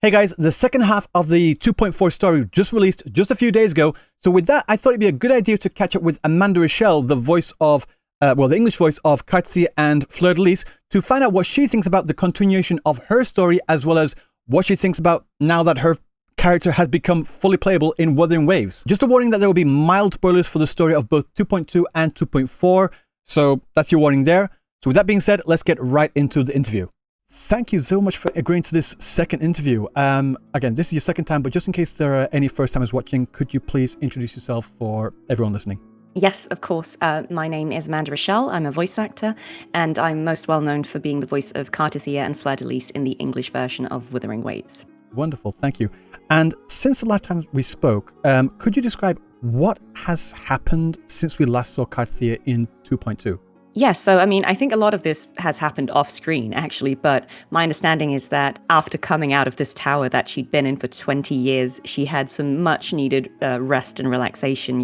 Hey guys, the second half of the 2.4 story just released just a few days ago. So with that, I thought it'd be a good idea to catch up with Amanda Rischel, the voice of, the English voice of Cartethyia and Fleur-de-Lis, to find out what she thinks about the continuation of her story, as well as what she thinks about now that her character has become fully playable in Wuthering Waves. Just a warning that there will be mild spoilers for the story of both 2.2 and 2.4. So that's your warning there. So with that being said, let's get right into the interview. Thank you so much for agreeing to this second interview. Again, this is your second time, but just in case there are any first timers watching, could you please introduce yourself for everyone listening? Yes, of course. My name is Amanda Rischel. I'm a voice actor, and I'm most well known for being the voice of Cartethyia and Fleur-de-Lis in the English version of Wuthering Waves. Wonderful, thank you. And since the last time we spoke, could you describe what has happened since we last saw Cartethyia in 2.2? Yes, so I mean, I think a lot of this has happened off screen, actually, but my understanding is that after coming out of this tower that she'd been in for 20 years, she had some much needed rest and relaxation,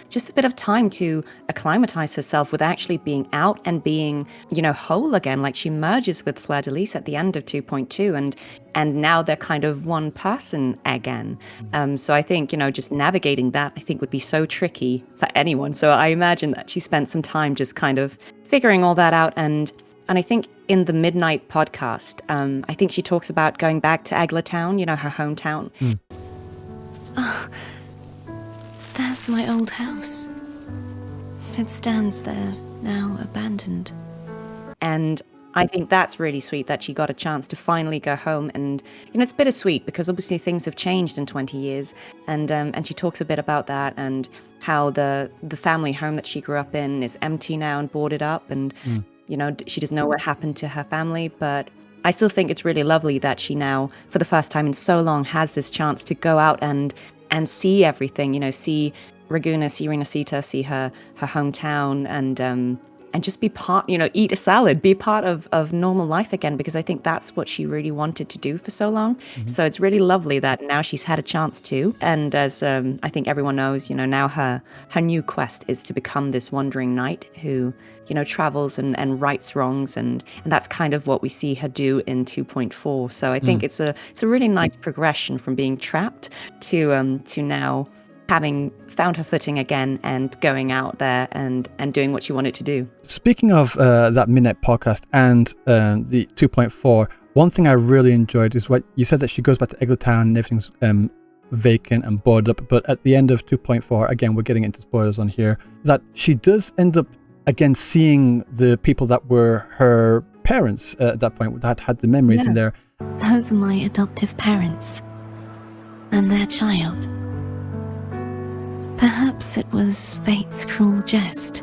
just a bit of time to acclimatize herself with actually being out and being, whole again. Like she merges with Fleur-de-Lis at the end of 2.2 and now they're kind of one person again. So I think, just navigating that, I think would be so tricky for anyone. So I imagine that she spent some time just kind of figuring all that out. And I think in the Midnight podcast, I think she talks about going back to Town, her hometown. Oh, there's my old house. It stands there, now abandoned. And I think that's really sweet that she got a chance to finally go home. And, it's bittersweet because obviously things have changed in 20 years. And she talks a bit about that and how the family home that she grew up in is empty now and boarded up. And, she doesn't know what happened to her family. But I still think it's really lovely that she now, for the first time in so long, has this chance to go out and see everything, see Ragusa, see Renacita, see her hometown and just be part, eat a salad, be part of normal life again, because I think that's what she really wanted to do for so long. Mm-hmm. So it's really lovely that now she's had a chance to. And as I think everyone knows, now her new quest is to become this wandering knight who, travels and rights wrongs. And that's kind of what we see her do in 2.4. So I think it's a really nice progression from being trapped to now having found her footing again and going out there and doing what she wanted to do. Speaking of that Midnight podcast and the 2.4, one thing I really enjoyed is what you said, that she goes back to Town and everything's vacant and boarded up. But at the end of 2.4, again, we're getting into spoilers on here, that she does end up again seeing the people that were her parents at that point, that had the memories in there. Those are my adoptive parents and their child. Perhaps it was fate's cruel jest.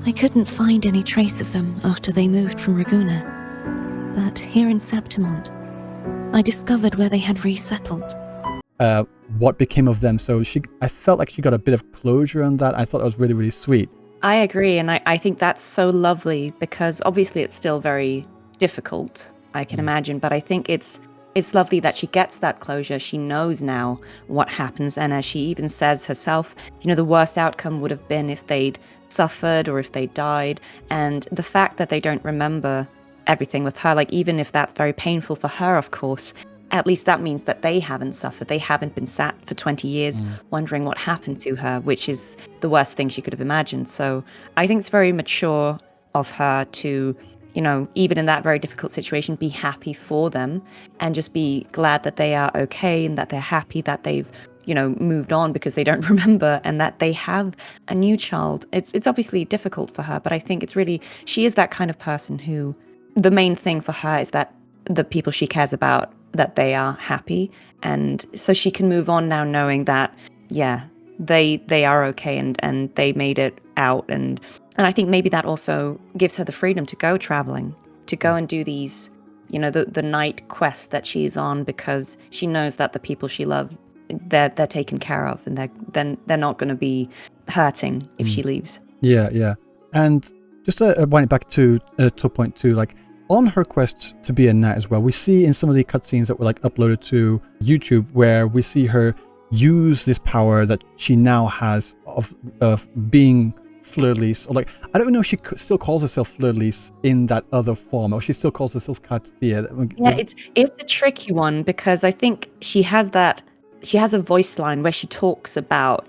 I couldn't find any trace of them after they moved from Ragusa, but here in Septimont, I discovered where they had resettled. What became of them? So I felt like she got a bit of closure on that. I thought it was really, really sweet. I agree, and I think that's so lovely because obviously it's still very difficult, I can imagine, but I think it's lovely that she gets that closure. She knows now what happens. And as she even says herself, the worst outcome would have been if they'd suffered or if they died. And the fact that they don't remember everything with her, like even if that's very painful for her, of course, at least that means that they haven't suffered. They haven't been sat for 20 years wondering what happened to her, which is the worst thing she could have imagined. So I think it's very mature of her to, even in that very difficult situation, be happy for them and just be glad that they are okay and that they're happy that they've, moved on because they don't remember and that they have a new child. It's obviously difficult for her, but I think she is that kind of person who, the main thing for her is that the people she cares about, that they are happy. And so she can move on now knowing that, yeah, they are okay and they made it out. And I think maybe that also gives her the freedom to go traveling, to go and do these, the night quest that she's on, because she knows that the people she loves, they're taken care of and they're not going to be hurting if she leaves. Yeah. And just to wind it back to 2.2, like on her quest to be a knight as well, we see in some of the cutscenes that were like uploaded to YouTube where we see her use this power that she now has of being Fleur-de-Lis, or like, I don't know if she still calls herself Fleur-de-Lis in that other form, or she still calls herself Cartethyia. Yeah, it's a tricky one because I think she has a voice line where she talks about,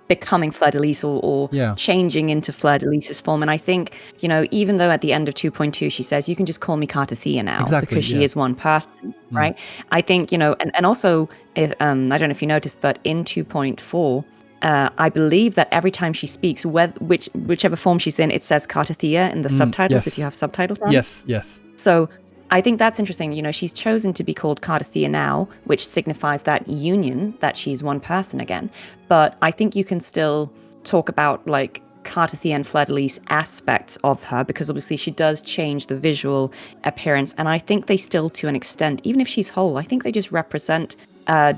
becoming Fleur-de-Lis or Yeah. changing into Fleur-de-Lis's form. And I think, even though at the end of 2.2 she says, you can just call me Cartethyia now, Exactly, because she is one person, right? I think, and also, if I don't know if you noticed, but in 2.4, I believe that every time she speaks, whichever form she's in, it says Cartethyia in the subtitles, if you have subtitles on. Yes. So I think that's interesting. She's chosen to be called Cartethyia now, which signifies that union, that she's one person again. But I think you can still talk about like Cartethyia and Fleur-de-Lis aspects of her, because obviously she does change the visual appearance. And I think they still, to an extent, even if she's whole, I think they just represent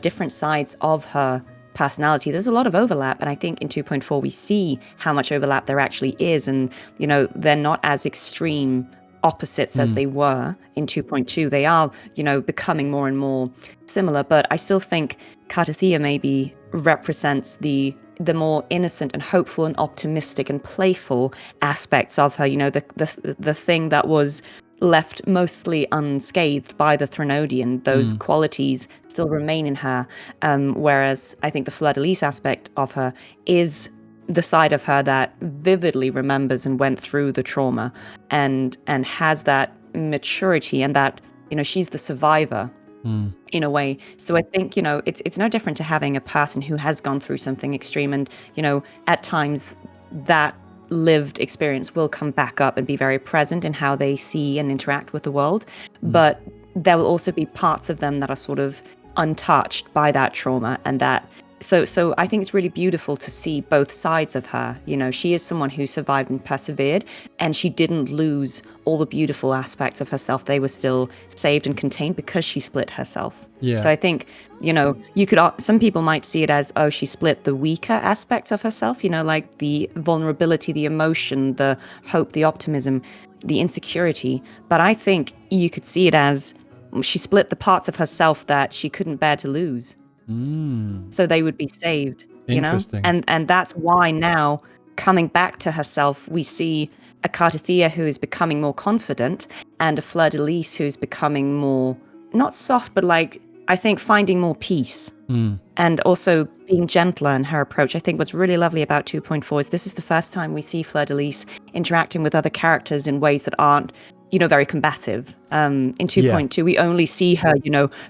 different sides of her personality. There's a lot of overlap, and I think in 2.4 we see how much overlap there actually is, and they're not as extreme opposites as they were in 2.2. They are becoming more and more similar, but I still think Cartethyia maybe represents the more innocent and hopeful and optimistic and playful aspects of her, the thing that was left mostly unscathed by the Threnodian. Those qualities still remain in her, whereas I think the Fleur-de-Lis aspect of her is the side of her that vividly remembers and went through the trauma and has that maturity, and that she's the survivor in a way. So I think it's no different to having a person who has gone through something extreme, and at times that lived experience will come back up and be very present in how they see and interact with the world, but there will also be parts of them that are sort of untouched by that trauma, and that so I think it's really beautiful to see both sides of her. She is someone who survived and persevered, and she didn't lose all the beautiful aspects of herself. They were still saved and contained because she split herself. Yeah. So I think, you could, some people might see it as, oh, she split the weaker aspects of herself, like the vulnerability, the emotion, the hope, the optimism, the insecurity. But I think you could see it as she split the parts of herself that she couldn't bear to lose. So they would be saved, Interesting. And that's why now, coming back to herself, we see a Cartethyia who is becoming more confident, and a Fleur-de-Lis who's becoming more, not soft, but like, I think finding more peace, and also being gentler in her approach. I think what's really lovely about 2.4 is this is the first time we see Fleur-de-Lis interacting with other characters in ways that aren't, very combative. In 2.2, we only see her,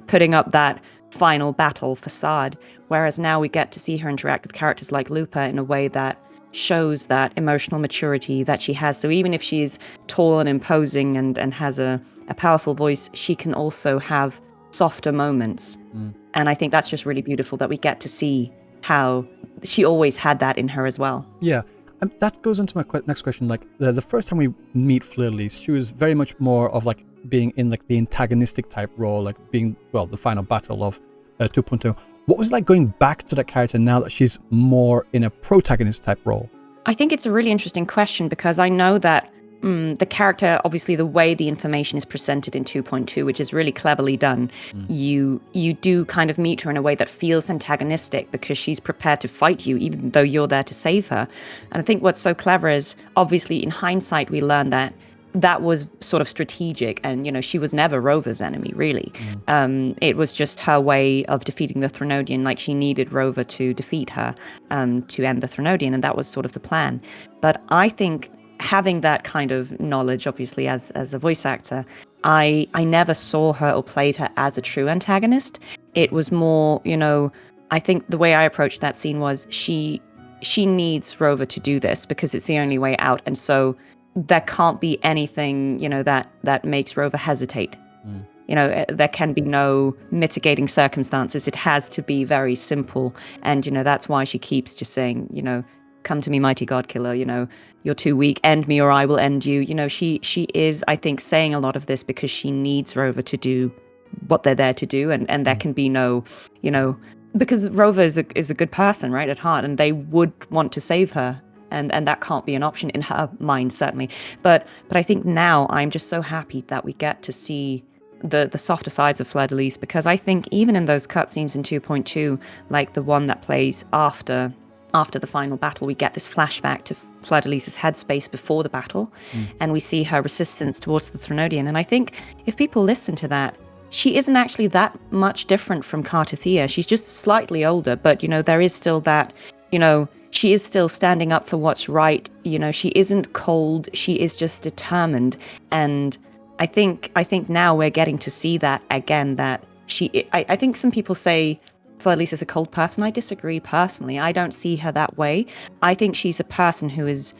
putting up that final battle facade, whereas now we get to see her interact with characters like Lupa in a way that shows that emotional maturity that she has. So even if she's tall and imposing and has a powerful voice, she can also have softer moments. And I think that's just really beautiful that we get to see how she always had that in her as well. Yeah. And that goes into my next question. Like the first time we meet Fleur-de-Lis, she was very much more of like being in like the antagonistic type role, like being, the final battle of 2.2. What was it like going back to that character now that she's more in a protagonist type role? I think it's a really interesting question, because I know that the character, obviously the way the information is presented in 2.2, which is really cleverly done, you do kind of meet her in a way that feels antagonistic, because she's prepared to fight you even though you're there to save her. And I think what's so clever is, obviously in hindsight we learn that was sort of strategic, and she was never Rover's enemy, really. It was just her way of defeating the Threnodian. Like, she needed Rover to defeat her, to end the Threnodian, and that was sort of the plan. But I think having that kind of knowledge, obviously as a voice actor, I never saw her or played her as a true antagonist. It was more, I think the way I approached that scene was she needs Rover to do this because it's the only way out, and so there can't be anything, that makes Rover hesitate. There can be no mitigating circumstances. It has to be very simple. And, that's why she keeps just saying, come to me, mighty God killer, you're too weak, end me or I will end you. She is, I think, saying a lot of this because she needs Rover to do what they're there to do. And there can be no, because Rover is a good person, right, at heart, and they would want to save her. And that can't be an option in her mind, certainly. But I think now I'm just so happy that we get to see the softer sides of Fleur-de-Lis, because I think even in those cutscenes in 2.2, like the one that plays after after the final battle, we get this flashback to Fleur-de-Lis's headspace before the battle, and we see her resistance towards the Threnodian. And I think if people listen to that, she isn't actually that much different from Cartethyia. She's just slightly older, but, there is still that, she is still standing up for what's right. She isn't cold. She is just determined. And I think now we're getting to see that again, that I think some people say Fleur-de-Lis is a cold person. I disagree personally. I don't see her that way. I think she's a person who is,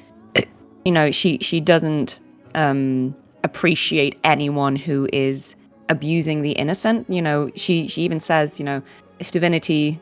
she doesn't appreciate anyone who is abusing the innocent. She even says, if divinity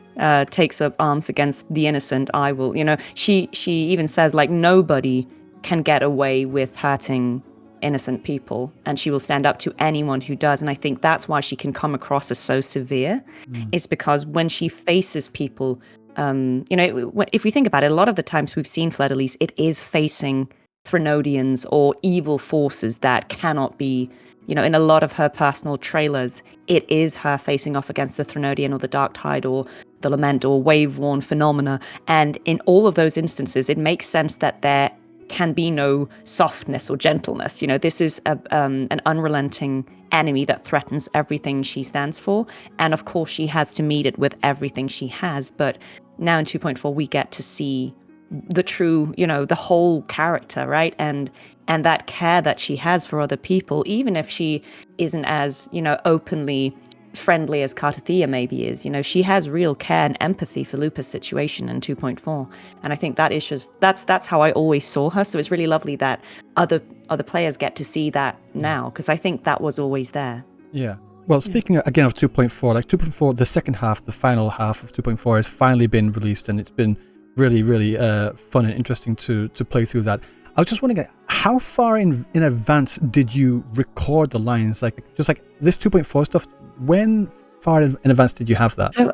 takes up arms against the innocent, I will. She even says, like, nobody can get away with hurting innocent people, and she will stand up to anyone who does. And I think that's why she can come across as so severe, is because when she faces people, if we think about it, a lot of the times we've seen Fleur-de-Lis, it is facing Threnodians or evil forces that cannot be, in a lot of her personal trailers, it is her facing off against the Threnodian or the Dark Tide or the Lament or Wave-worn Phenomena. And in all of those instances, it makes sense that there can be no softness or gentleness. This is an unrelenting enemy that threatens everything she stands for. And of course, she has to meet it with everything she has. But now in 2.4, we get to see the true, the whole character, right? And that care that she has for other people, even if she isn't as, openly friendly as Cartethyia maybe is. She has real care and empathy for Lupa's situation in 2.4. And I think that is just, that's how I always saw her. So it's really lovely that other players get to see that now, because I think that was always there. Yeah. Well, speaking again of 2.4, like 2.4, the second half, the final half of 2.4 has finally been released, and it's been really, really fun and interesting to play through that. I was just wondering, how far in advance did you record the lines? Just like this 2.4 stuff, when far in advance did you have that? So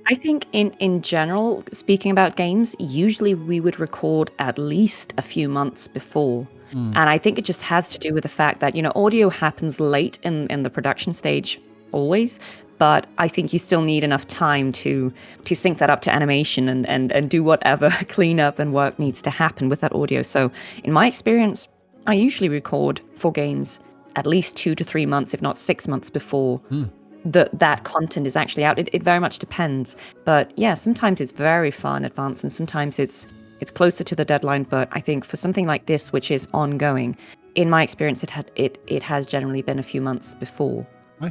I think in general, speaking about games, usually we would record at least a few months before. And I think it just has to do with the fact that, audio happens late in the production stage always. But I think you still need enough time to sync that up to animation and do whatever cleanup and work needs to happen with that audio. So in my experience, I usually record for games at least 2 to 3 months, if not 6 months before that content is actually out. It very much depends. But yeah, sometimes it's very far in advance, and sometimes it's closer to the deadline. But I think for something like this, which is ongoing, in my experience, it has generally been a few months before.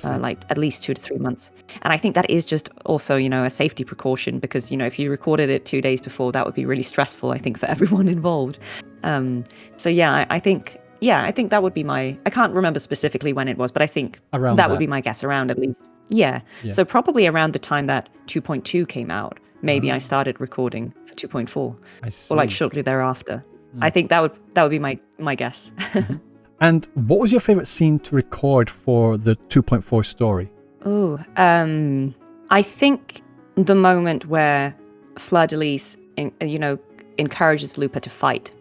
Like at least 2 to 3 months. And I think that is just also, a safety precaution, because, if you recorded it 2 days before, that would be really stressful, I think, for everyone involved. So yeah, I think that would be I can't remember specifically when it was, but I think around that would be my guess, around at least. Yeah. So probably around the time that 2.2 came out, maybe I started recording for 2.4. I see. Or like shortly thereafter. I think that would be my guess. And what was your favorite scene to record for the 2.4 story? Oh, I think the moment where Fleur-de-Lis, encourages Lupa to fight.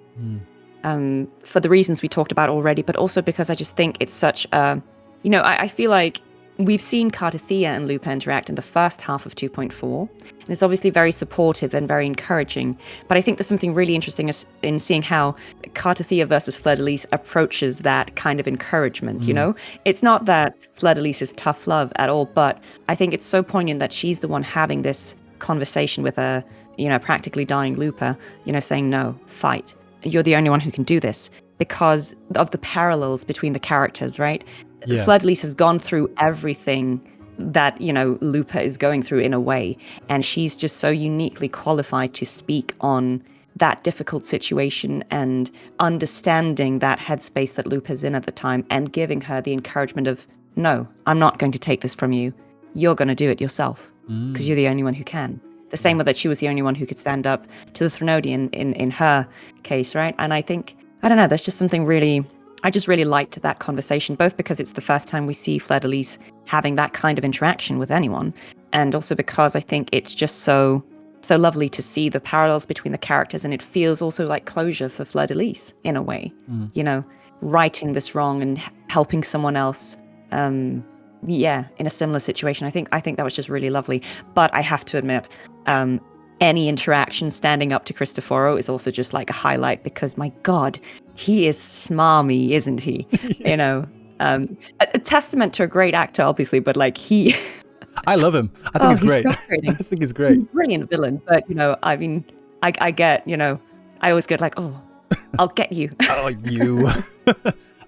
For the reasons we talked about already, but also because I just think it's such a, I feel like we've seen Cartethyia and Lupa interact in the first half of 2.4, and it's obviously very supportive and very encouraging. But I think there's something really interesting in seeing how Cartethyia versus Fleur-de-Lis approaches that kind of encouragement, It's not that Fleur-de-Lis is tough love at all, but I think it's so poignant that she's the one having this conversation with a, practically dying Lupa, saying, no, fight. You're the only one who can do this, because of the parallels between the characters, right? Yeah. Fleur-de-Lis has gone through everything that, Lupa is going through in a way. And she's just so uniquely qualified to speak on that difficult situation and understanding that headspace that Lupa's in at the time, and giving her the encouragement of, no, I'm not going to take this from you. You're going to do it yourself, because you're the only one who can. The same way that she was the only one who could stand up to the Threnodian in her case, right? And I think, I don't know, there's just something really, I just really liked that conversation, both because it's the first time we see Fleur-de-Lis having that kind of interaction with anyone, and also because I think it's just so lovely to see the parallels between the characters, and it feels also like closure for Fleur-de-Lis in a way, righting this wrong and helping someone else, in a similar situation. I think that was just really lovely. But I have to admit, any interaction standing up to Cristoforo is also just like a highlight because my God, he is smarmy, isn't he? Yes. You know, a testament to a great actor, obviously, but like he. I love him. I think he's great. Frustrating. I think he's great. Brilliant villain, but you know, I mean, I get, you know, I always get like, oh, I'll get you. Oh, you.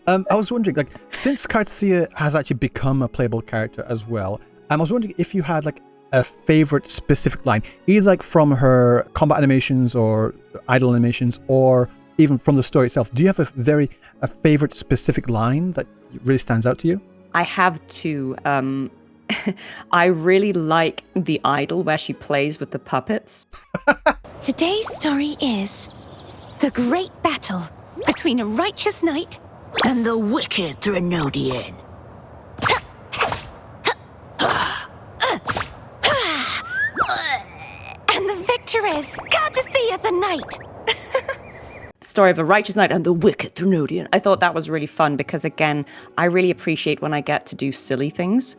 I was wondering, like, since Cartethyia has actually become a playable character as well, I was wondering if you had like a favorite specific line, either like from her combat animations or idle animations, or even from the story itself. Do you have a favorite specific line that really stands out to you? I have two. I really like the idol where she plays with the puppets. Today's story is the great battle between a righteous knight and the wicked Threnodian. And the victor is Cartethyia the knight. Story of a righteous knight and the wicked Threnodian. I thought that was really fun because, again, I really appreciate when I get to do silly things.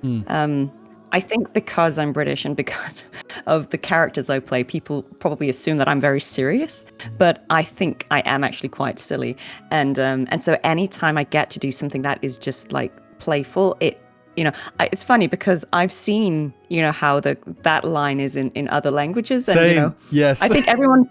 I think because I'm British and because of the characters I play, people probably assume that I'm very serious, but I think I am actually quite silly. And so anytime I get to do something that is just like playful, it's funny because I've seen, how that line is in other languages. And, Same, yes. I think everyone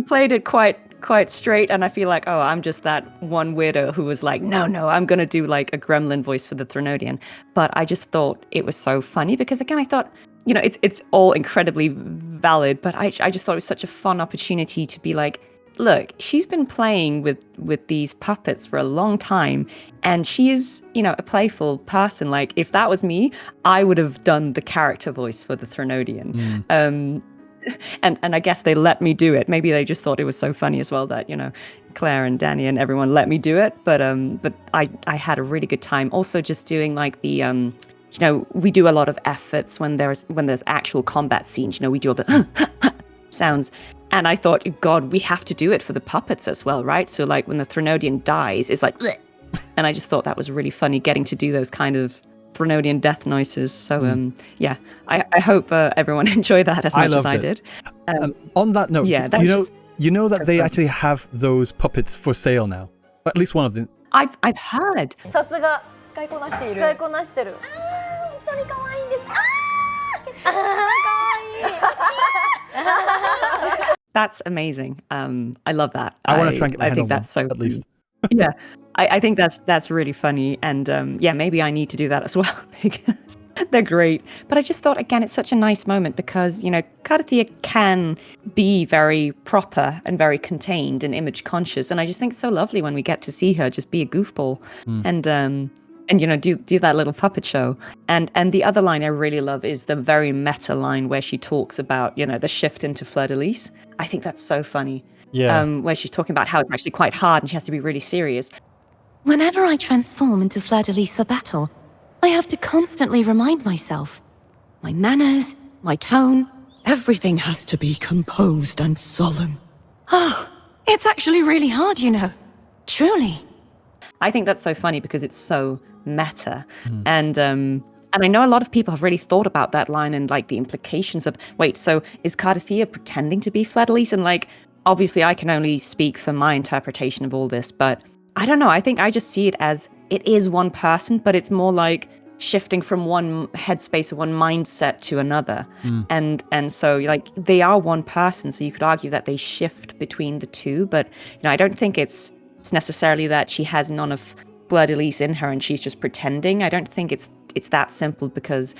played it quite straight, and I feel like, oh, I'm just that one weirdo who was like, no, I'm gonna do like a gremlin voice for the Threnodian. But I just thought it was so funny because, again, I thought, it's all incredibly valid, but I just thought it was such a fun opportunity to be like, look, she's been playing with these puppets for a long time, and she is, a playful person. Like, if that was me, I would have done the character voice for the Threnodian. And I guess they let me do it. Maybe they just thought it was so funny as well that, Claire and Danny and everyone let me do it. But I had a really good time. Also, just doing like the we do a lot of efforts when there's actual combat scenes. We do all the sounds. And I thought, God, we have to do it for the puppets as well, right? So like when the Threnodian dies, it's like, bleh. And I just thought that was really funny getting to do those kind of Threnodian death noises. So I hope everyone enjoyed that as much as I did. On that note, you know that so they fun. actually have those puppets for sale now. At least one of them. I've heard. さすが使いこなしている。使いこなしてる。本当に可愛いんです。That's amazing. I love that. I want to try and get my I head think on that's one, so at least. Yeah, I think that's really funny, and maybe I need to do that as well because they're great. But I just thought, again, it's such a nice moment because Cartethyia can be very proper and very contained and image conscious, and I just think it's so lovely when we get to see her just be a goofball and do that little puppet show. And the other line I really love is the very meta line where she talks about the shift into fleur-de-lis. I think that's so funny. Yeah. Where she's talking about how it's actually quite hard and she has to be really serious. Whenever I transform into fleur-de-lis for battle, I have to constantly remind myself. My manners, my tone, everything has to be composed and solemn. Oh, it's actually really hard, Truly. I think that's so funny because it's so meta. And I know a lot of people have really thought about that line and like the implications of, wait, so is Cartethyia pretending to be fleur-de-lis? And like, obviously I can only speak for my interpretation of all this, but I don't know. I think I just see it as it is one person, but it's more like shifting from one headspace or one mindset to another. And so like they are one person. So you could argue that they shift between the two, but I don't think it's necessarily that she has none of fleur-de-lis in her and she's just pretending. I don't think it's that simple because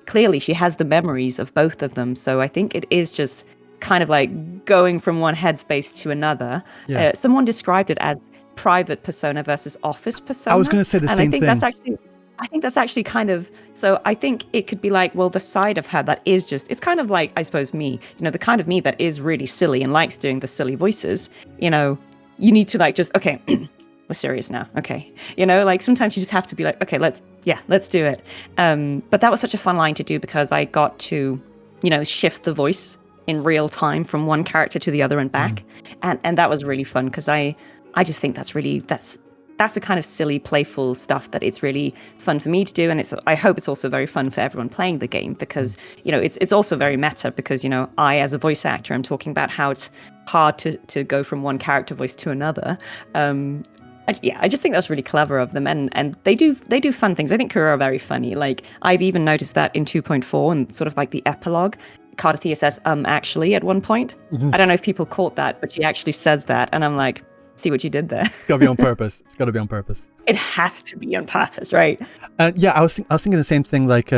clearly she has the memories of both of them. So I think it is just kind of like going from one headspace to another. Yeah. Someone described it as private persona versus office persona. I was going to say the same thing. I think that's actually kind of, so I think it could be like, well, the side of her that is just, it's kind of like, I suppose me, the kind of me that is really silly and likes doing the silly voices, you need to like just, okay, we're serious now. Okay. Like sometimes you just have to be like, okay, let's do it. But that was such a fun line to do because I got to, shift the voice in real time from one character to the other and back. And that was really fun because I just think that's that's the kind of silly, playful stuff that it's really fun for me to do, and I hope it's also very fun for everyone playing the game, because it's also very meta, because I, as a voice actor, am talking about how it's hard to go from one character voice to another. I just think that's really clever of them, and they do fun things. I think Kuro are very funny. Like, I've even noticed that in 2.4 and sort of like the epilogue, Cartethyia says actually at one point. I don't know if people caught that, but she actually says that, and I'm like, see what you did there. It's got to be on purpose. It's got to be on purpose. It has to be on purpose, right? Yeah, I was thinking the same thing. Like,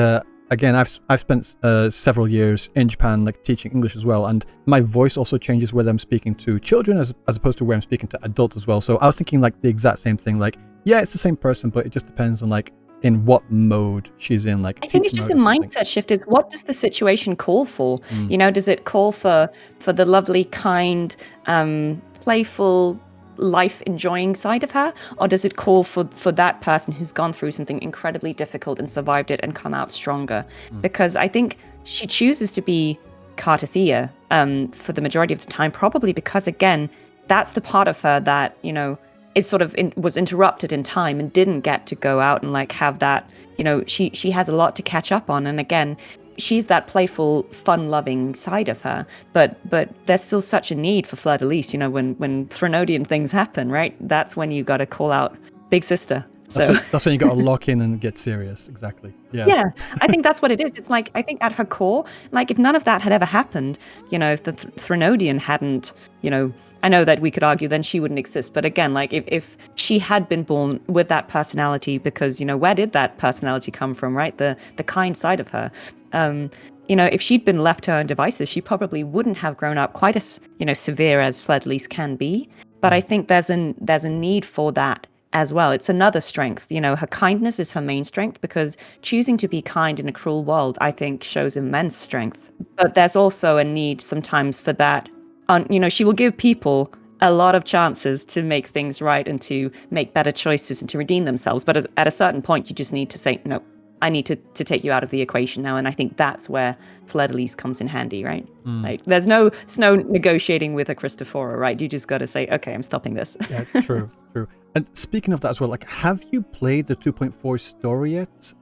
again, I've spent several years in Japan, like teaching English as well, and my voice also changes whether I'm speaking to children as opposed to where I'm speaking to adults as well. So I was thinking like the exact same thing. Like, yeah, it's the same person, but it just depends on like in what mode she's in. Like, I think it's just a mindset shift. Is what does the situation call for? Does it call for the lovely, kind, playful, life enjoying side of her, or does it call for that person who's gone through something incredibly difficult and survived it and come out stronger? Because I think she chooses to be Cartethyia for the majority of the time, probably because, again, that's the part of her that is sort of was interrupted in time and didn't get to go out and like have that. She has a lot to catch up on, and again, she's that playful, fun-loving side of her, but there's still such a need for fleur-de-lis. When Threnodian things happen, right? That's when you got to call out big sister. So that's when you got to lock in and get serious. Exactly. Yeah, I think that's what it is. It's like, I think at her core, like if none of that had ever happened, if the Threnodian hadn't, I know that we could argue then she wouldn't exist. But again, like if she had been born with that personality, because, where did that personality come from, right? The kind side of her. If she'd been left to her own devices, she probably wouldn't have grown up quite as, severe as fleur-de-lis can be. But I think there's a need for that as well. It's another strength. Her kindness is her main strength, because choosing to be kind in a cruel world, I think, shows immense strength. But there's also a need sometimes for that. She will give people a lot of chances to make things right and to make better choices and to redeem themselves. But at a certain point, you just need to say, no, I need to take you out of the equation now. And I think that's where fleur-de-lis comes in handy, right? Like, there's no negotiating with a Christophora, right? You just got to say, okay, I'm stopping this. Yeah, true. And speaking of that as well, like, have you played the 2.4 story yet?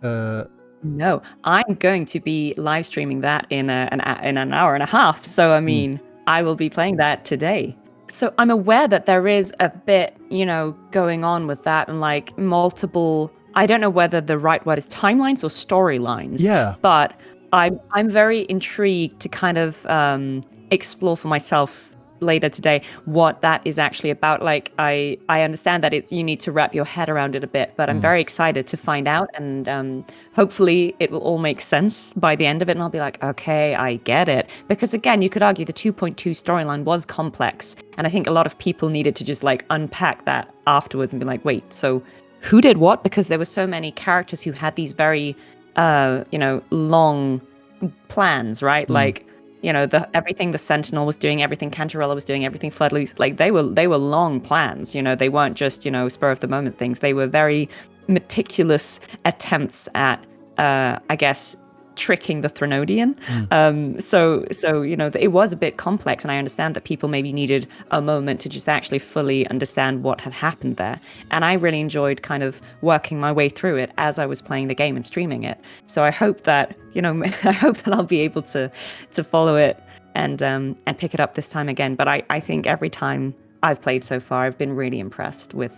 No, I'm going to be live streaming that in an hour and a half. So, I mean, I will be playing that today. So I'm aware that there is a bit, going on with that, and like multiple, I don't know whether the right word is timelines or storylines. Yeah. But I'm very intrigued to kind of explore for myself later today what that is actually about. Like, I understand that you need to wrap your head around it a bit, but I'm very excited to find out, and hopefully it will all make sense by the end of it, and I'll be like, okay, I get it. Because again, you could argue the 2.2 storyline was complex, and I think a lot of people needed to just like unpack that afterwards and be like, wait, so who did what? Because there were so many characters who had these very long plans, right? Like, everything the Sentinel was doing, everything Cantarella was doing, everything fleur-de-lis, like they were long plans. They weren't just spur of the moment things. They were very meticulous attempts at, I guess, tricking the Threnodian. So it was a bit complex, and I understand that people maybe needed a moment to just actually fully understand what had happened there. And I really enjoyed kind of working my way through it as I was playing the game and streaming it. So I hope that I'll be able to follow it and pick it up this time again. But I think every time I've played so far, I've been really impressed with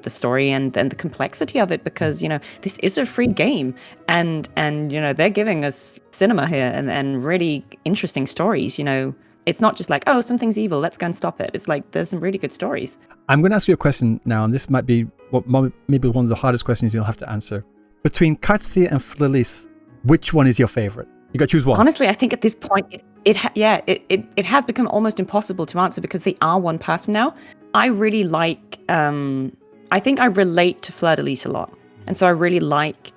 the story and the complexity of it, because this is a free game, and they're giving us cinema here and really interesting stories. It's not just like, oh, something's evil, let's go and stop it. It's like, there's some really good stories. I'm going to ask you a question now, and this might be maybe one of the hardest questions you'll have to answer. Between Cartethyia and fleur-de-lis, which one is your favorite? You got to choose one. Honestly, I think at this point it has become almost impossible to answer, because they are one person now. I really like, I think I relate to fleur-de-lis a lot. And so I really like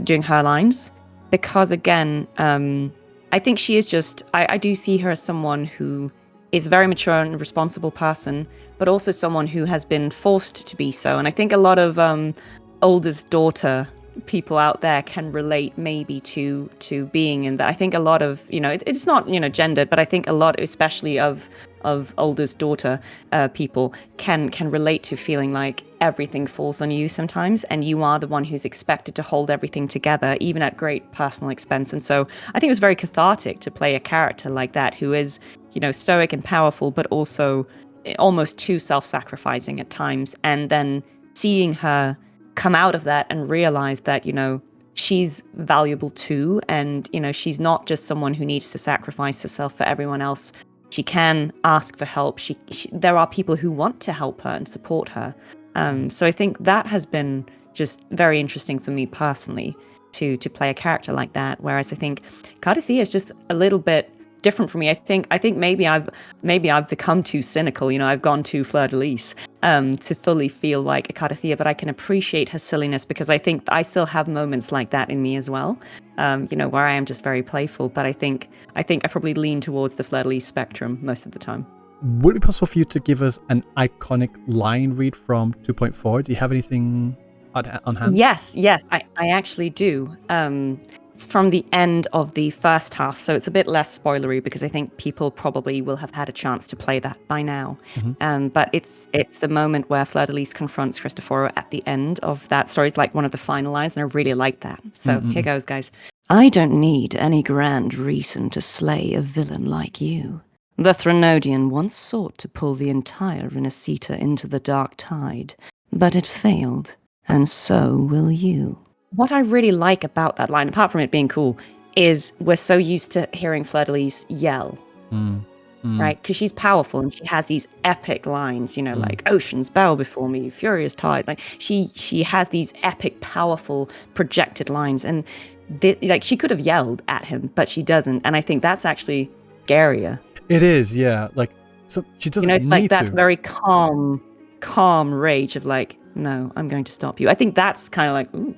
doing her lines, because again, I think she is just, I do see her as someone who is a very mature and responsible person, but also someone who has been forced to be so. And I think a lot of oldest daughter people out there can relate maybe to being in that. I think a lot of, it's not, gendered, but I think a lot, especially of oldest daughter people can relate to feeling like everything falls on you sometimes, and you are the one who's expected to hold everything together, even at great personal expense. And so I think it was very cathartic to play a character like that, who is, stoic and powerful, but also almost too self-sacrificing at times. And then seeing her come out of that and realize that, she's valuable too. And, she's not just someone who needs to sacrifice herself for everyone else. She can ask for help. There are people who want to help her and support her. So I think that has been just very interesting for me personally to play a character like that. Whereas I think Cartethyia is just a little bit different for me. I think maybe I've become too cynical. I've gone too fleur-de-lis to fully feel like a Cartethyia, but I can appreciate her silliness because I think I still have moments like that in me as well. Where I am just very playful. But I think I probably lean towards the fleur-de-lis spectrum most of the time. Would it be possible for you to give us an iconic line read from 2.4? Do you have anything on hand? Yes, I actually do. It's from the end of the first half, so it's a bit less spoilery because I think people probably will have had a chance to play that by now. Mm-hmm. But it's the moment where Fleur-de-Lis confronts Cristoforo at the end of that story. It's like one of the final lines, and I really like that. So Here goes, guys. I don't need any grand reason to slay a villain like you. The Threnodian once sought to pull the entire Rinascita into the dark tide, but it failed, and so will you. What I really like about that line, apart from it being cool, is we're so used to hearing Fleur-de-Lis yell, right? Because she's powerful and she has these epic lines, like oceans bow before me, furious tide. Like she has these epic, powerful, projected lines, and she could have yelled at him, but she doesn't. And I think that's actually scarier. It is, yeah. Like, so she doesn't it's need like that to. very calm rage of like, no, I'm going to stop you. I think that's kind of like, ooh.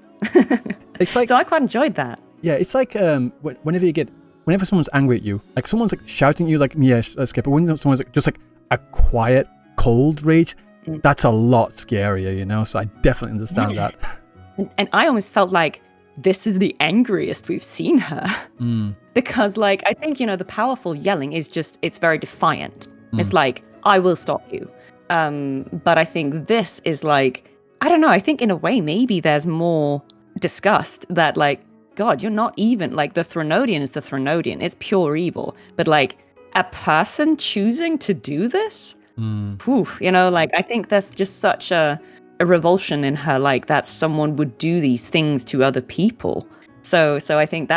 It's like, so I quite enjoyed that. Yeah, it's like whenever someone's angry at you, like someone's like shouting at you, like, yeah, Skip, but when someone's like, just like a quiet, cold rage, that's a lot scarier, so I definitely understand that. And I almost felt like this is the angriest we've seen her. Because like, I think, the powerful yelling is just, it's very defiant. It's like, I will stop you. But I think this is like, I don't know, I think in a way, maybe there's more disgust that like, God, you're not even, like the Threnodian is the Threnodian. It's pure evil. But like a person choosing to do this, like I think there's just such a revulsion in her, like that someone would do these things to other people. So I think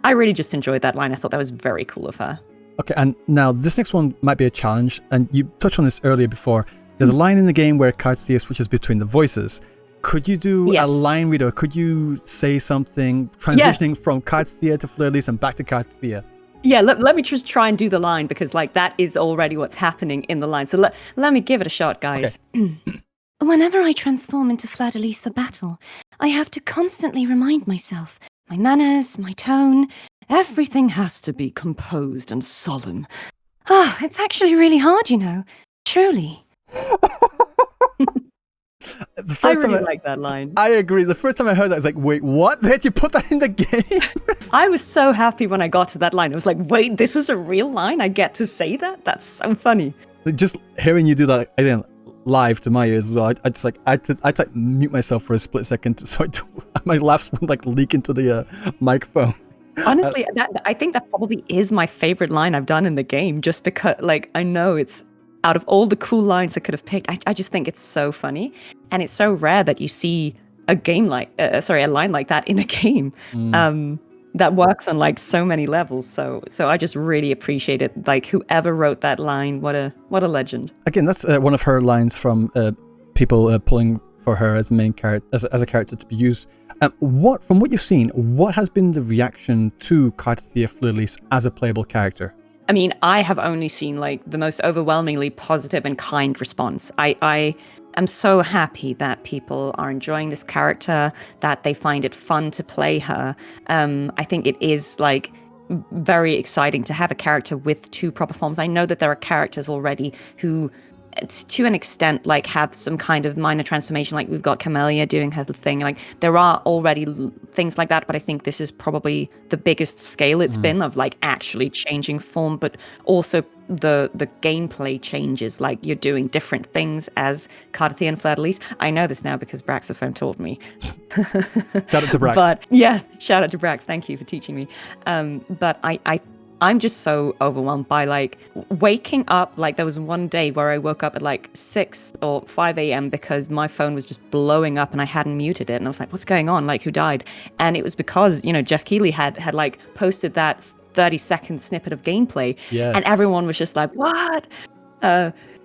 I really just enjoyed that line. I thought that was very cool of her. Okay, and now this next one might be a challenge, and you touched on this earlier before. There's a line in the game where Cartethyia switches between the voices. Could you do a line read, or could you say something transitioning from Cartethyia to Fleur-de-Lis and back to Cartethyia? Yeah, let me just try and do the line, because like that is already what's happening in the line. So let me give it a shot, guys. Okay. Whenever I transform into Fleur-de-Lis for battle, I have to constantly remind myself, my manners, my tone, everything has to be composed and solemn. Oh, it's actually really hard, Truly. I really like that line. I agree. The first time I heard that, I was like, wait, what? Did you put that in the game? I was so happy when I got to that line. I was like, wait, this is a real line? I get to say that? That's so funny. Just hearing you do that again live to my ears as well, I had to mute myself for a split second so my laughs wouldn't like leak into the microphone. Honestly, I think that probably is my favorite line I've done in the game, just because like I know it's out of all the cool lines I could have picked, I just think it's so funny, and it's so rare that you see a line like that in a game that works on like so many levels. So I just really appreciate it. Like whoever wrote that line, what a legend. Again, that's one of her lines from people pulling for her as a main character, as a character to be used. From what you've seen, what has been the reaction to Cartethyia Fleur-de-Lis as a playable character? I mean, I have only seen like the most overwhelmingly positive and kind response. I am so happy that people are enjoying this character, that they find it fun to play her. I think it is like very exciting to have a character with two proper forms. I know that there are characters already who it's to an extent like have some kind of minor transformation. Like we've got Camellia doing her thing. Like there are already things like that, but I think this is probably the biggest scale it's been of like actually changing form, but also the gameplay changes. Like you're doing different things as Cartethyia and Fleur-de-Lis. I know this now because Braxophone taught me. Shout out to Brax. But yeah, shout out to Brax. Thank you for teaching me. But I'm just so overwhelmed by like waking up. Like there was one day where I woke up at like 6 or 5 a.m. because my phone was just blowing up and I hadn't muted it. And I was like, what's going on? Like who died? And it was because, you know, Jeff Keighley had like posted that 30-second snippet of gameplay. Yes. And everyone was just like, what?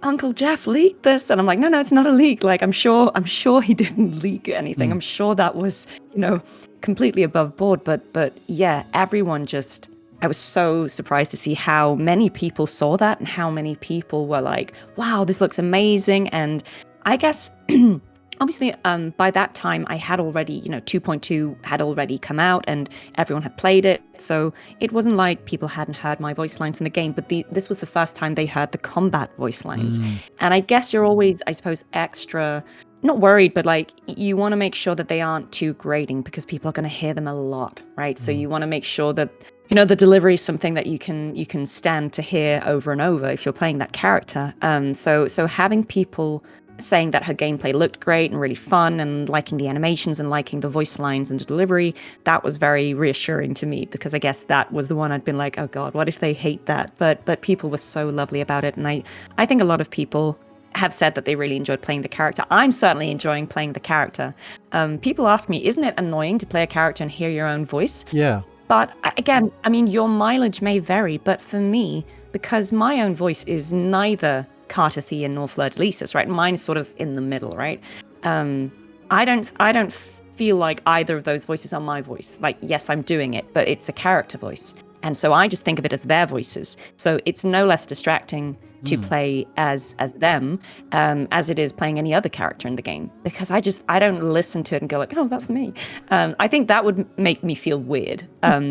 Uncle Jeff leaked this. And I'm like, no, it's not a leak. Like, I'm sure he didn't leak anything. I'm sure that was, you know, completely above board. But yeah, everyone just... I was so surprised to see how many people saw that and how many people were like, wow, this looks amazing. And I guess, obviously, by that time, I had already, you know, 2.2 had already come out and everyone had played it. So it wasn't like people hadn't heard my voice lines in the game, but this was the first time they heard the combat voice lines. And I guess you're always, I suppose, extra... not worried, but like you want to make sure that they aren't too grating because people are going to hear them a lot, right? So you want to make sure that, you know, the delivery is something that you can stand to hear over and over if you're playing that character. So having people saying that her gameplay looked great and really fun and liking the animations and liking the voice lines and the delivery, that was very reassuring to me because I guess that was the one I'd been like, oh God, what if they hate that? But people were so lovely about it. And I think a lot of people have said that they really enjoyed playing the character. I'm certainly enjoying playing the character. People ask me, isn't it annoying to play a character and hear your own voice? Yeah. But again, I mean, your mileage may vary, but for me, because my own voice is neither Cartethyia nor Fleur-de-Lis, right? Mine is sort of in the middle, right? I don't feel like either of those voices are my voice. Like, yes, I'm doing it, but it's a character voice. And so I just think of it as their voices. So it's no less distracting to play as them as it is playing any other character in the game, because I don't listen to it and go like, oh, that's me. I think that would make me feel weird.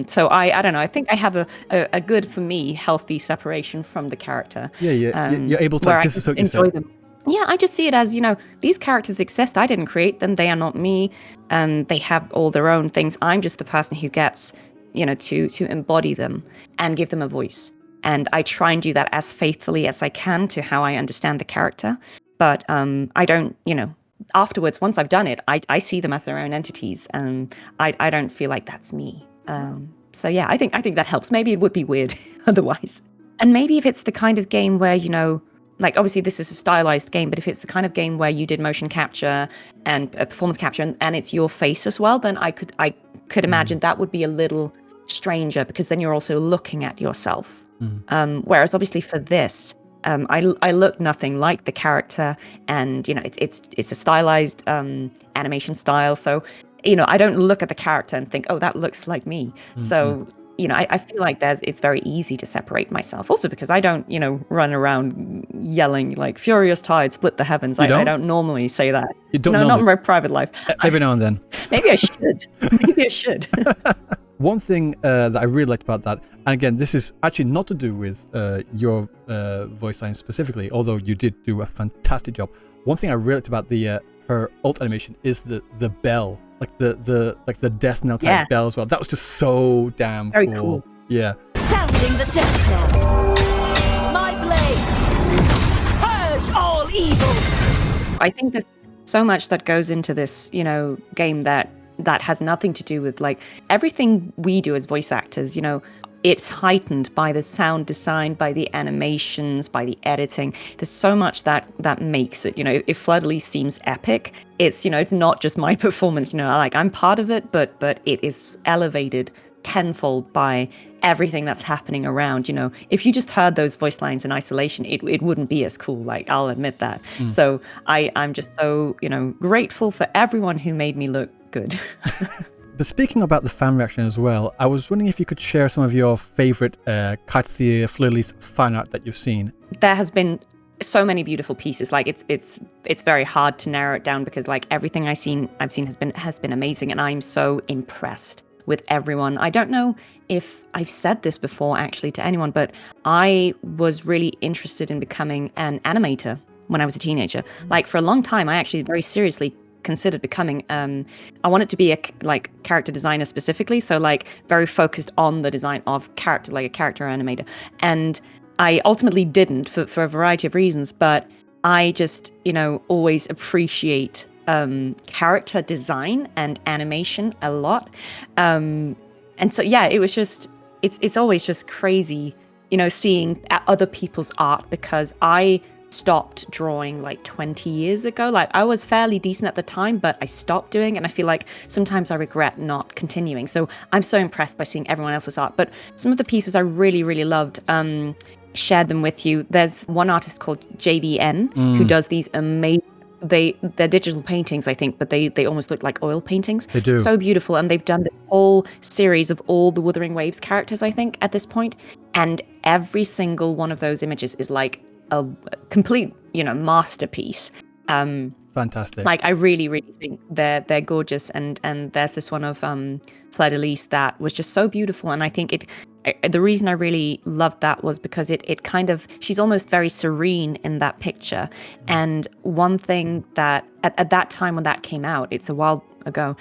So I don't know. I think I have a good, for me, healthy separation from the character. Yeah, you're able to disassociate yourself. Them. Yeah, I just see it as, you know, these characters exist. I didn't create them. They are not me. They have all their own things. I'm just the person who gets, you know, to embody them and give them a voice. And I try and do that as faithfully as I can to how I understand the character. But I don't, you know, afterwards, once I've done it, I see them as their own entities. I don't feel like that's me. So yeah, I think that helps. Maybe it would be weird otherwise. And maybe if it's the kind of game where, you know, like obviously this is a stylized game, but if it's the kind of game where you did motion capture and performance capture and it's your face as well, then I could imagine that would be a little stranger because then you're also looking at yourself. Whereas obviously for this, I look nothing like the character, and you know it's a stylized animation style. So you know I don't look at the character and think, oh, that looks like me. So you know I feel like it's very easy to separate myself. Also because I don't run around yelling like "Furious Tide, split the heavens." I don't normally say that. You don't? No, not in my private life. Every now and then. Maybe I should. Maybe I should. One thing that I really liked about that, and again, this is actually not to do with your voice line specifically, although you did do a fantastic job. One thing I really liked about her ult animation is the bell, like the death knell type bell as well. That was just so damn very cool. Yeah. Sounding the death knell. My blade. Purge all evil. I think there's so much that goes into this, game that has nothing to do with like everything we do as voice actors. It's heightened by the sound design, by the animations, by the editing. There's so much that makes it. If Fleur-de-Lis seems epic, it's it's not just my performance. Like I'm part of it, but it is elevated tenfold by everything that's happening around. If you just heard those voice lines in isolation, it wouldn't be as cool. Like I'll admit that. So I'm just so grateful for everyone who made me look good. But speaking about the fan reaction as well, I was wondering if you could share some of your favorite Cartethyia Fleur-de-Lis fan art that you've seen. There has been so many beautiful pieces. Like it's very hard to narrow it down because like everything I've seen has been amazing, and I'm so impressed with everyone. I don't know if I've said this before actually to anyone, but I was really interested in becoming an animator when I was a teenager. Like for a long time, I actually very seriously considered becoming I wanted to be a character designer specifically, so like very focused on the design of character, like a character animator. And I ultimately didn't for a variety of reasons, but I just always appreciate character design and animation a lot. And so it was just it's always just crazy seeing other people's art, because I stopped drawing like 20 years ago. Like I was fairly decent at the time, but I stopped doing it, and I feel like sometimes I regret not continuing. So I'm so impressed by seeing everyone else's art. But some of the pieces I really, really loved, shared them with you. There's one artist called JVN who does these amazing, they're digital paintings, I think, but they almost look like oil paintings. They do. So beautiful. And they've done this whole series of all the Wuthering Waves characters, I think, at this point. And every single one of those images is like a complete, masterpiece. Fantastic. Like I really, really think they're gorgeous. And there's this one of Fleur de Lis that was just so beautiful. And I think the reason I really loved that was because it kind of, she's almost very serene in that picture. And one thing that at that time when that came out, it's a while ago,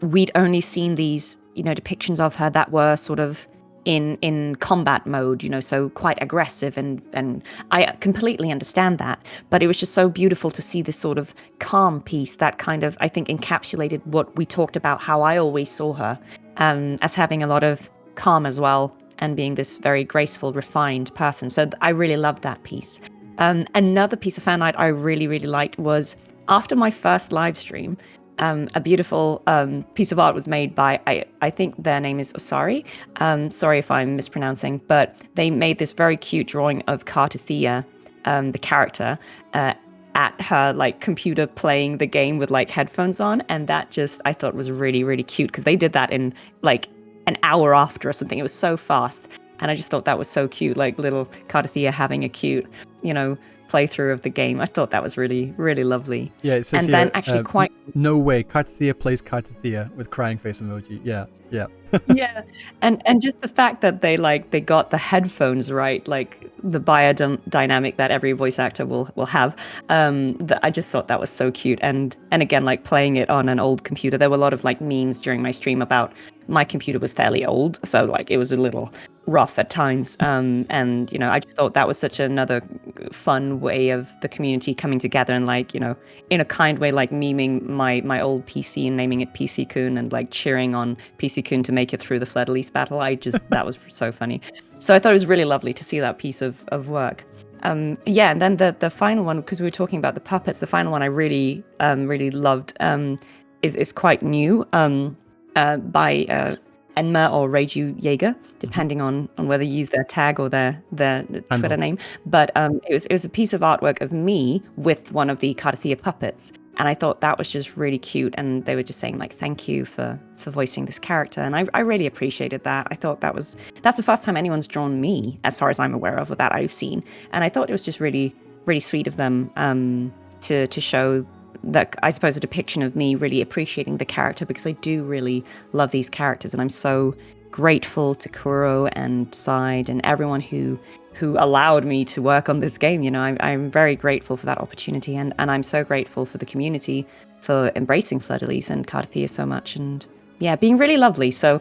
we'd only seen these, depictions of her that were sort of in combat mode, so quite aggressive, and I completely understand that, but it was just so beautiful to see this sort of calm piece that kind of, I think, encapsulated what we talked about, how I always saw her, as having a lot of calm as well, and being this very graceful, refined person. So I really loved that piece. Another piece of fan art I really, really liked was after my first live stream. A beautiful piece of art was made by, I think their name is Osari. Sorry if I'm mispronouncing, but they made this very cute drawing of Cartethyia, the character, at her like computer playing the game with like headphones on. And that just, I thought was really, really cute, because they did that in like an hour after or something. It was so fast. And I just thought that was so cute, like little Cartethyia having a cute, playthrough of the game. I thought that was really, really lovely. Yeah, it says and here, then actually quite no way, Cartethyia plays Cartethyia with crying face emoji. Yeah. yeah, and just the fact that they got the headphones right, like the biodynamic that every voice actor will have. I just thought that was so cute, and again, like playing it on an old computer. There were a lot of like memes during my stream about my computer was fairly old, so like it was a little rough at times. And I just thought that was such another fun way of the community coming together, and like in a kind way, like memeing my old PC and naming it PC Kun, and like cheering on PC Kun to make it through the Fleur de Lis battle. That was so funny. So I thought it was really lovely to see that piece of work. And then the final one, because we were talking about the puppets, the final one I really really loved is quite new, by Enma or Reiju Jaeger, depending on whether you use their tag or their Twitter name. But it was a piece of artwork of me with one of the Cartethyia puppets, and I thought that was just really cute. And they were just saying like, thank you for voicing this character, and I really appreciated that. I thought that's the first time anyone's drawn me, as far as I'm aware of, or that I've seen, and I thought it was just really, really sweet of them to show that, I suppose, a depiction of me really appreciating the character, because I do really love these characters, and I'm so grateful to Kuro and Side and everyone who allowed me to work on this game. I'm very grateful for that opportunity, and I'm so grateful for the community for embracing Fleur de Lis and Cartethyia so much, and being really lovely. So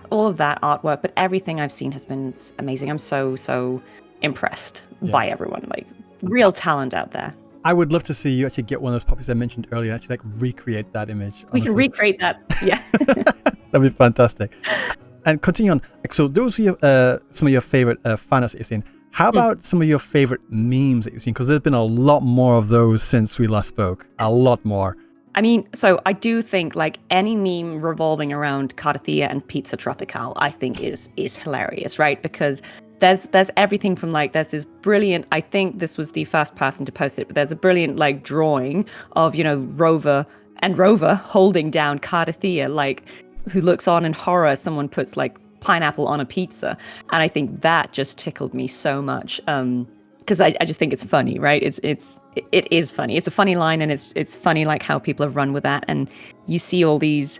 all of that artwork, but everything I've seen has been amazing. I'm so impressed by everyone, like real talent out there. I would love to see you actually get one of those puppies I mentioned earlier, actually like recreate that image. We can recreate that, yeah. That'd be fantastic. And continue on. So those are some of your favorite fan arts that you've seen. How about some of your favorite memes that you've seen? Because there's been a lot more of those since we last spoke. A lot more. I mean, so I do think like any meme revolving around Cartethyia and Pizza Tropical, I think is hilarious, right? Because there's everything from like, there's this brilliant, I think this was the first person to post it, but there's a brilliant like drawing of, Rover holding down Cartethyia, like who looks on in horror as someone puts like pineapple on a pizza. And I think that just tickled me so much. Because I just think it's funny, right? It is funny. It's a funny line, and it's funny like how people have run with that. And you see all these,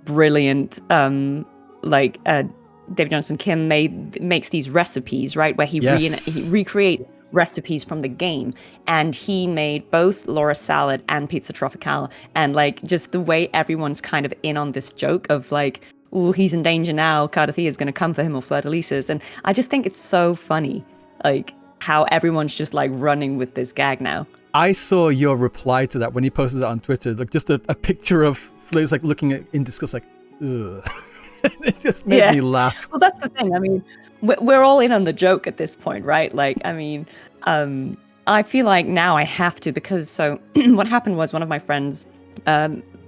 brilliant David Johnson Kim makes these recipes, right, where he recreates recipes from the game, and he made both Laura salad and pizza tropicale, and like just the way everyone's kind of in on this joke of like, oh, he's in danger now, Cartethyia is going to come for him, or fleur-de-lis's, and I just think it's so funny, like how everyone's just like running with this gag now. I saw your reply to that when he posted it on Twitter, like just a picture of Fleur like looking in disgust, like, ugh. It just made me laugh. Well, that's the thing. I mean, we're all in on the joke at this point, right? Like, I mean, I feel like now I have to, because so what happened was one of my friends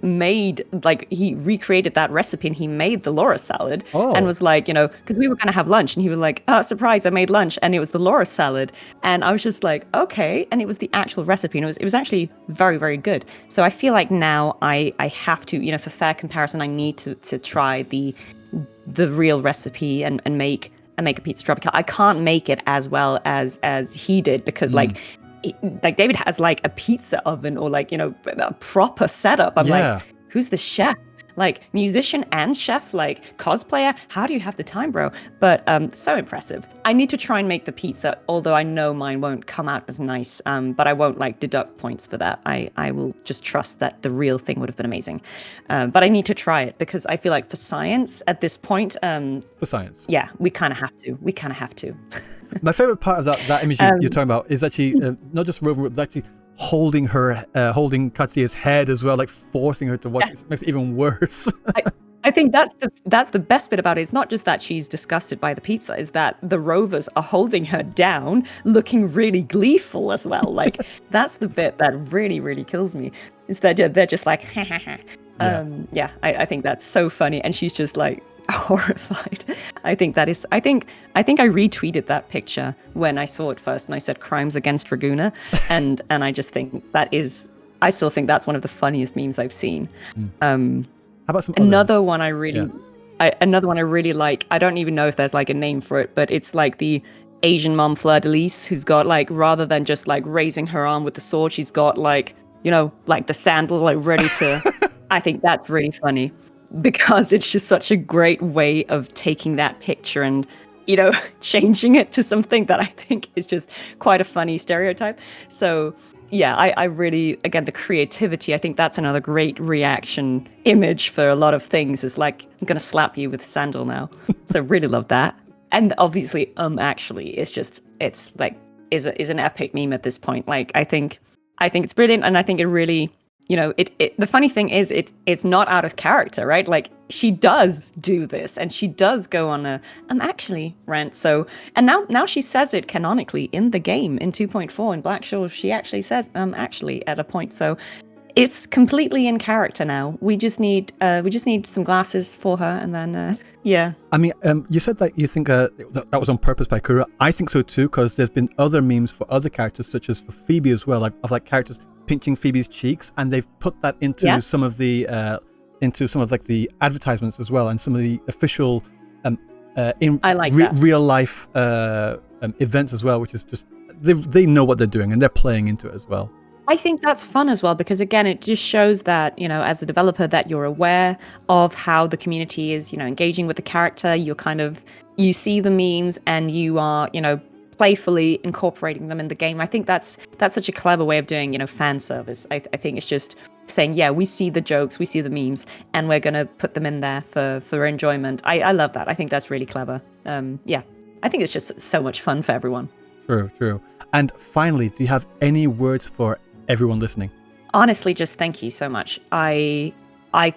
made, like, he recreated that recipe and he made the Laura salad and was like, you know, because we were going to have lunch and he was like, oh, surprise, I made lunch and it was the Laura salad. And I was just like, okay. And it was the actual recipe and it was actually very, very good. So I feel like now I have to, you know, for fair comparison, I need to try the real recipe and make a pizza tropical. I can't make it as well as he did because like David has like a pizza oven or like, you know, a proper setup. I'm like, who's the chef? Like musician and chef, like cosplayer. How do you have the time, bro? But so impressive. I need to try and make the pizza, although I know mine won't come out as nice. But I won't like deduct points for that. I will just trust that the real thing would have been amazing. But I need to try it because I feel like for science at this point. For science. Yeah, we kind of have to. My favorite part of that image you're talking about is actually not just roving, but actually holding Cartethia's head as well, like forcing her to watch. It makes it even worse. I think that's the best bit about it. It's not just that she's disgusted by the pizza, is that the rovers are holding her down, looking really gleeful as well. Like that's the bit that really, really kills me. Is that they're just like, ha ha ha. I think that's so funny, and she's just like horrified. I think I retweeted that picture when I saw it first, and I said crimes against Raguna, and I just think I still think that's one of the funniest memes I've seen. How about some another others? one I really like? I don't even know if there's like a name for it, but it's like the Asian mom fleur-de-lis who's got like, rather than just like raising her arm with the sword, she's got like, you know, like the sandal like ready to. I think that's really funny, because it's just such a great way of taking that picture and, you know, changing it to something that I think is just quite a funny stereotype. So yeah, I really, again, the creativity, I think that's another great reaction image for a lot of things, is like, I'm going to slap you with a sandal now. So really love that. And obviously, actually, it's like, is an epic meme at this point. Like, I think it's brilliant. And I think it really, you know, the funny thing is it's not out of character, right? Like she does do this and she does go on a actually rant. So, and now she says it canonically in the game in 2.4 in Black Shores. She actually says actually at a point. So it's completely in character now. We just need some glasses for her, and then yeah. I mean, you said that you think that was on purpose by Kura. I think so too, because there's been other memes for other characters, such as for Phoebe as well, of like characters pinching Phoebe's cheeks, and they've put that into some of the like the advertisements as well, and some of the official real life events as well, which is just they know what they're doing and they're playing into it as well. I think that's fun as well, because again, it just shows that, you know, as a developer, that you're aware of how the community is, you know, engaging with the character. You see the memes and you are, you know, playfully incorporating them in the game. I think that's such a clever way of doing, you know, fan service. I think it's just saying, yeah, we see the jokes, we see the memes, and we're going to put them in there for enjoyment. I love that. I think that's really clever. Yeah, I think it's just so much fun for everyone. True. And finally, do you have any words for everyone listening? Honestly, just thank you so much. I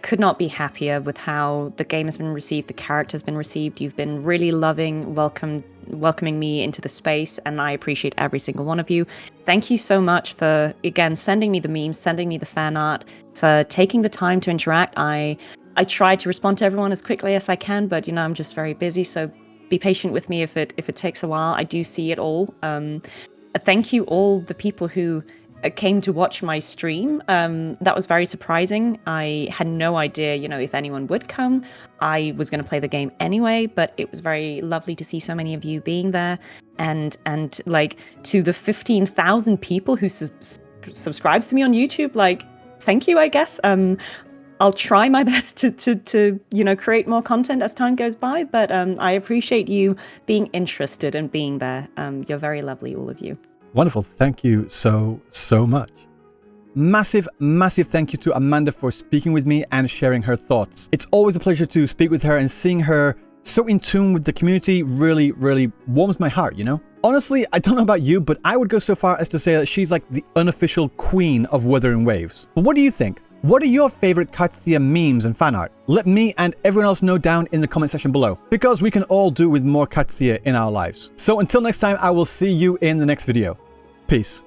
could not be happier with how the game has been received, the character has been received. You've been really loving, welcoming me into the space, and I appreciate every single one of you. Thank you so much for, again, sending me the memes, sending me the fan art, for taking the time to interact. I try to respond to everyone as quickly as I can, but, you know, I'm just very busy, so be patient with me if it takes a while. I do see it all. Thank you all the people who came to watch my stream. That was very surprising. I had no idea, you know, if anyone would come. I was going to play the game anyway, but it was very lovely to see so many of you being there, and like to the 15,000 people who subscribes to me on YouTube, like, thank you, I guess. I'll try my best to you know, create more content as time goes by, but I appreciate you being interested and being there. You're very lovely, all of you. Wonderful. Thank you so much. Massive thank you to Amanda for speaking with me and sharing her thoughts. It's always a pleasure to speak with her, and seeing her so in tune with the community really warms my heart, you know? Honestly, I don't know about you, but I would go so far as to say that she's like the unofficial queen of Wuthering Waves. But what do you think? What are your favorite Cartethyia memes and fan art? Let me and everyone else know down in the comment section below, because we can all do with more Cartethyia in our lives. So until next time, I will see you in the next video. Peace.